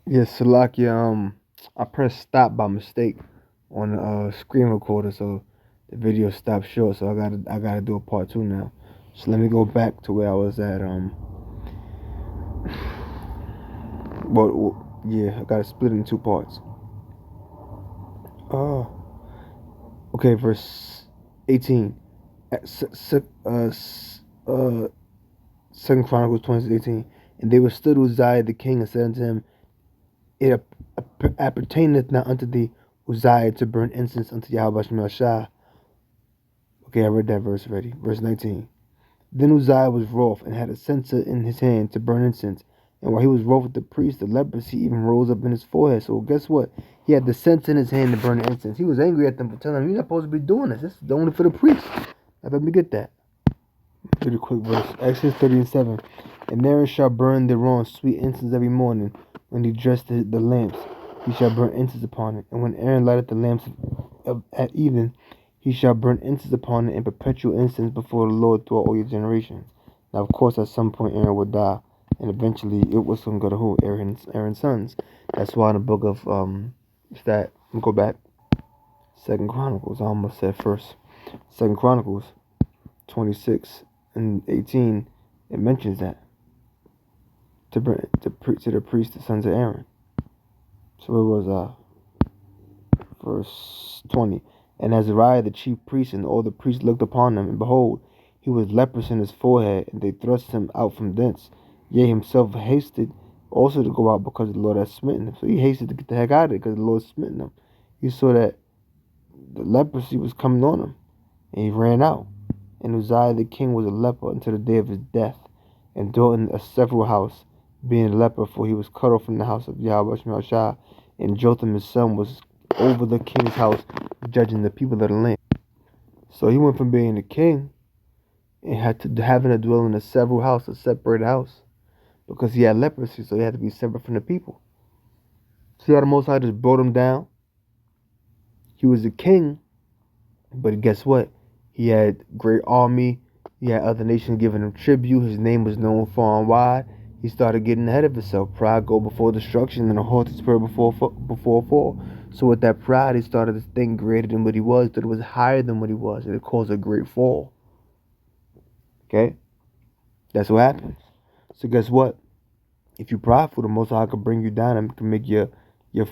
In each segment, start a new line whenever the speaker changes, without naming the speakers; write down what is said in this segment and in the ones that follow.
Yes, Salakia, I pressed stop by mistake on the screen recorder, so the video stopped short. So I gotta do a part two now. So let me go back to where I was at. Yeah, I gotta split it in two parts. Oh, okay, verse 18. Uh, Second Chronicles 20:18. And they withstood Uzziah the king and said unto him, It appertaineth not unto thee, Uzziah, to burn incense unto Yahweh Shah. Okay, I read that verse already. Verse 19. Then Uzziah was wroth and had a censer in his hand to burn incense. And while he was wroth with the priest, the leprosy even rose up in his forehead. So guess what? He had the censer in his hand to burn the incense. He was angry at them for telling him, you're not supposed to be doing this. This is only for the priest. Now let me get that. Read a quick verse. Exodus 30:7. And Aaron shall burn thereon sweet incense every morning when he dressed the lamps. He shall burn incense upon it. And when Aaron lighted the lamps at evening, he shall burn incense upon it and perpetual incense before the Lord throughout all your generations. Now, of course, at some point Aaron would die, and eventually it was going to go to who? Aaron's sons. That's why in the book of what's that? Let me go back. Second Chronicles. I almost said first. Second Chronicles 26 and 18. It mentions that to the priest, the sons of Aaron. So it was verse 20. And Azariah the chief priest and all the priests looked upon him, and behold, he was leprous in his forehead, and they thrust him out from thence. Yea, himself hasted also to go out because the Lord had smitten him. So he hasted to get the heck out of it because the Lord had smitten him. He saw that the leprosy was coming on him, and he ran out. And Uzziah the king was a leper until the day of his death, and dwelt in a several house, being a leper, for he was cut off from the house of Yahweh Shah. And Jotham his son was over the king's house, judging the people of the land. So he went from being a king and had to having to dwell in a several house, a separate house, because he had leprosy, so he had to be separate from the people. See how the Most High just brought him down? He was a king, but guess what? He had great army. He had other nations giving him tribute. His name was known far and wide. He started getting ahead of himself. Pride go before destruction, and a haughty spirit before fall. So with that pride, he started to think greater than what he was, that it was higher than what he was, and it caused a great fall. Okay, that's what happens. So guess what? If you're prideful, the Most High can bring you down and can make your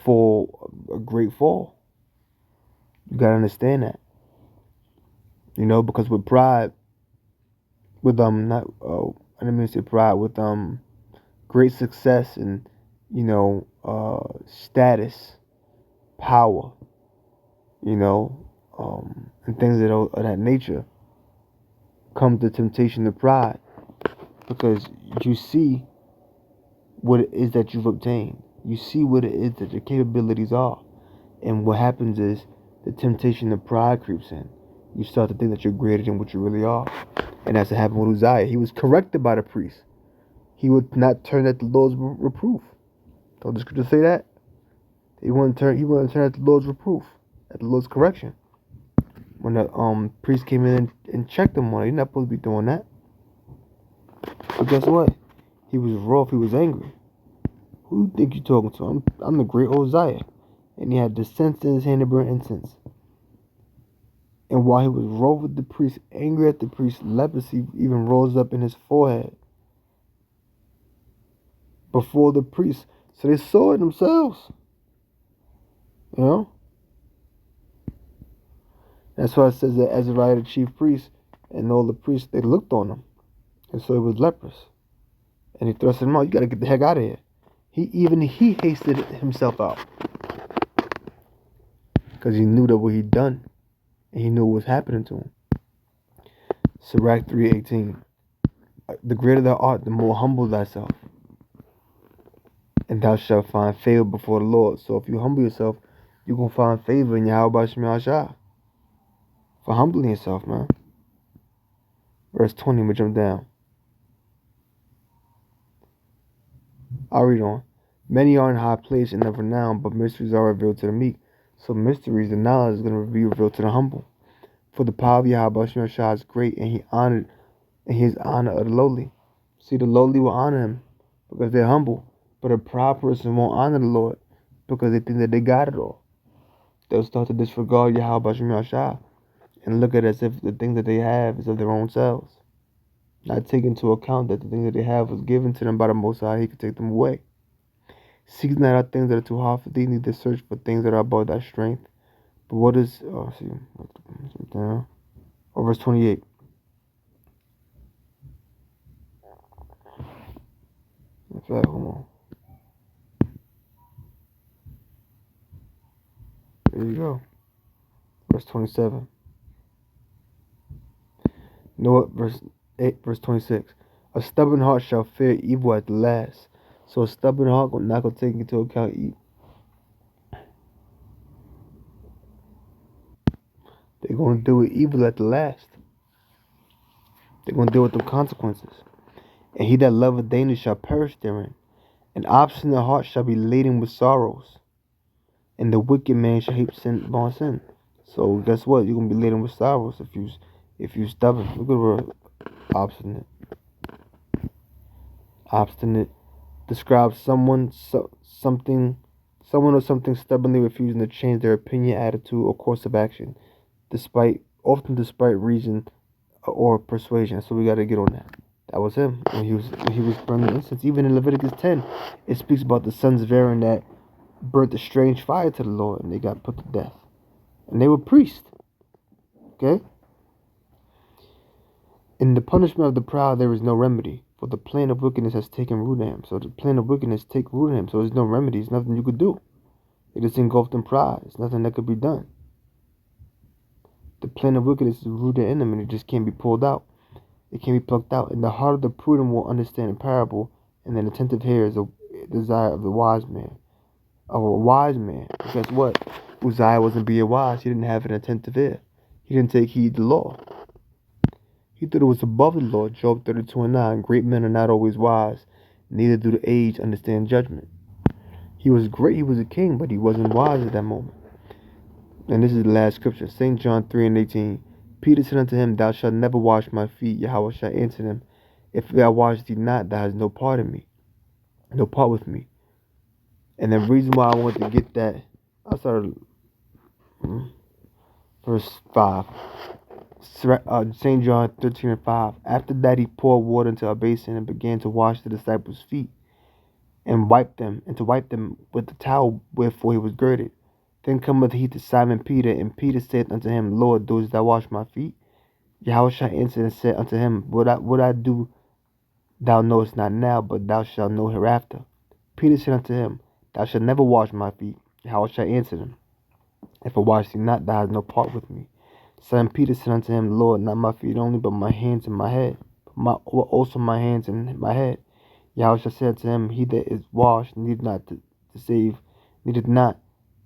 fall a great fall. You gotta understand that, because with pride, with not I didn't mean to say pride, with great success and status, power, and things of that nature, comes the temptation of pride, because you see what it is that you've obtained. You see what it is that your capabilities are. And what happens is the temptation of pride creeps in. You start to think that you're greater than what you really are. And that's what happened with Uzziah. He was corrected by the priest. He would not turn at the Lord's reproof. Don't the scripture say that? He wouldn't turn at the Lord's reproof, at the Lord's correction. When the priest came in and checked him on it, you're not supposed to be doing that. But guess what? He was wroth, he was angry. Who you think you're talking to? I'm the great Uzziah. And he had the censer in his hand to burn incense. And while he was wroth with the priest, angry at the priest, leprosy even rose up in his forehead before the priest. So they saw it themselves. You know? That's why it says that Azariah the chief priest and all the priests, they looked on him. And so he was leprous. And he thrust him out. You gotta get the heck out of here. He hasted himself out. Because he knew that what he'd done. And he knew what was happening to him. Sirach 3:18. The greater thou art, the more humble thyself, and thou shalt find favor before the Lord. So if you humble yourself, you're going to find favor in Yahweh Shah for humbling yourself, man. Verse 20, we jump down. I'll read on. Many are in high place and of renown, but mysteries are revealed to the meek. So mysteries and knowledge is going to be revealed to the humble. For the power of Yahweh Shah is great, and he is honor of the lowly. See, the lowly will honor him because they're humble. But a proud person won't honor the Lord because they think that they got it all. They'll start to disregard Yahweh Shem Yahshua and look at it as if the things that they have is of their own selves. Not take into account that the things that they have was given to them by the Most High, He could take them away. Seek not out things that are too hard for thee, neither search for things that are above thy strength. But what is, down. Or verse 28. In fact, hold on. There you go. Verse 27. Noah, verse 8, verse 26. A stubborn heart shall fear evil at the last. So a stubborn heart not going to take into account evil. They're going to deal with evil at the last. They're going to deal with the consequences. And he that loveth danger shall perish therein. An obstinate heart shall be laden with sorrows. And the wicked man shall heap sin upon sin. So guess what? You're going to be laden with sorrows if you stubborn. Look at the word obstinate. Obstinate describes someone or something stubbornly refusing to change their opinion, attitude, or course of action, often despite reason or persuasion. So we got to get on that. That was him when he was burning incense. Even in Leviticus 10, it speaks about the sons of Aaron that burnt a strange fire to the Lord, and they got put to death. And they were priests. Okay. In the punishment of the proud, there is no remedy, for the plan of wickedness has taken root in him. So the plan of wickedness take root in him. So there's no remedy. There's nothing you could do. It is engulfed in pride. There's nothing that could be done. The plan of wickedness is rooted in him, and it just can't be pulled out. It can't be plucked out. And the heart of the prudent will understand a parable, and an attentive hearer is a desire of the wise man. Of a wise man. But guess what? Uzziah wasn't being wise. He didn't have an attentive ear. He didn't take heed to the law. He thought it was above the law. Job 32:9. Great men are not always wise, neither do the aged understand judgment. He was great, he was a king, but he wasn't wise at that moment. And this is the last scripture. St. John 3:18. Peter said unto him, Thou shalt never wash my feet. Yahweh shall answer him, If thou wash thee not, thou hast no part in me, no part with me. And the reason why I wanted to get that, I started verse 5. St. John 13:5. After that he poured water into a basin and began to wash the disciples' feet and to wipe them with the towel wherefore he was girded. Then cometh he to Simon Peter, and Peter said unto him, Lord, dost thou wash my feet? Yahweh answered and said unto him, What I do thou knowest not now, but thou shalt know hereafter. Peter said unto him, Thou shalt never wash my feet. Yahweh answered him, If I wash thee not, thou hast no part with me. Simon Peter said unto him, Lord, not my feet only, but my hands and my head. Also my hands and my head. Yahweh said to him, He that is washed needeth not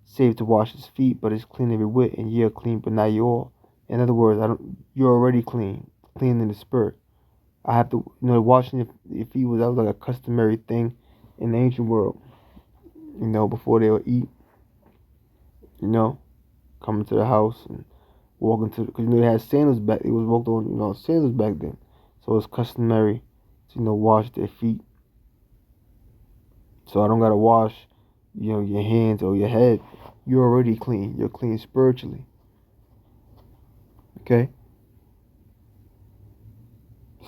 save to wash his feet, but is clean every whit, and ye are clean, but not ye all. In other words, you're already clean in the spirit. I have to, washing your feet that was like a customary thing in the ancient world. Before they would eat, coming to the house and walking to, because they had sandals back. It was walked on, sandals back then. So it's customary to, wash their feet. So I don't gotta wash, your hands or your head. You're already clean. You're clean spiritually. Okay.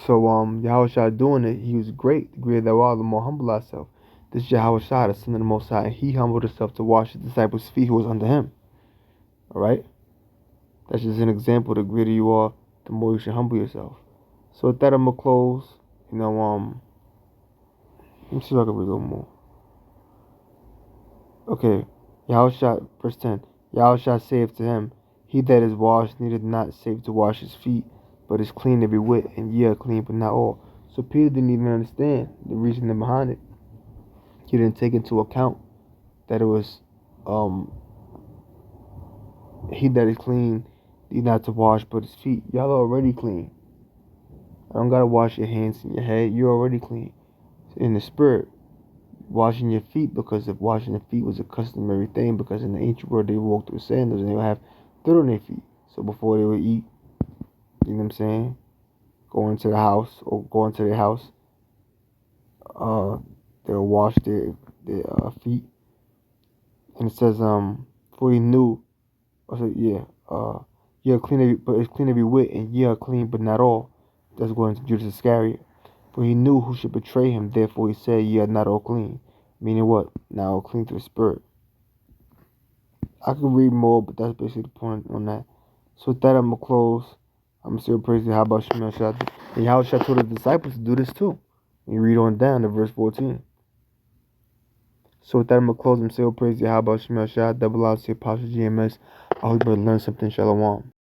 So Yahweh doing it, he was great. The greater thou art, the more humble thyself. This is Yahweh, the Son of the Most High, and he humbled himself to wash his disciples' feet who was under him. Alright? That's just an example. The greater you are, the more you should humble yourself. So with that, I'm gonna close. Let me see if I can read a little more. Okay. Yahweh, verse 10. Yahweh saith to him, He that is washed needeth not save to wash his feet, but is clean every whit, and ye are clean, but not all. So Peter didn't even understand the reasoning behind it. He didn't take into account that it was he that is clean need not to wash but his feet. Y'all are already clean. I don't gotta wash your hands and your head. You're already clean. In the spirit, washing your feet, because if washing the feet was a customary thing, because in the ancient world they walked with sandals and they would have dirt on their feet. So before they would eat, you know what I'm saying, going into the house or going to their house, they'll wash their feet. And it says, for he knew, yeah, ye are clean, but it's clean every whit, and ye are clean, but not all. That's going to Judas Iscariot. For he knew who should betray him, therefore he said, ye are not all clean. Meaning what? Not all clean through the Spirit. I could read more, but that's basically the point on that. So with that, I'm going to close. I'm going to say praise to how about Shemel Shad. And Yahushua told the disciples to do this too. You read on down to verse 14. So with that, I'm going to close and say praise to how about Shemel Shad. Double out, say Apostle GMS. I hope you learn something. Shalom.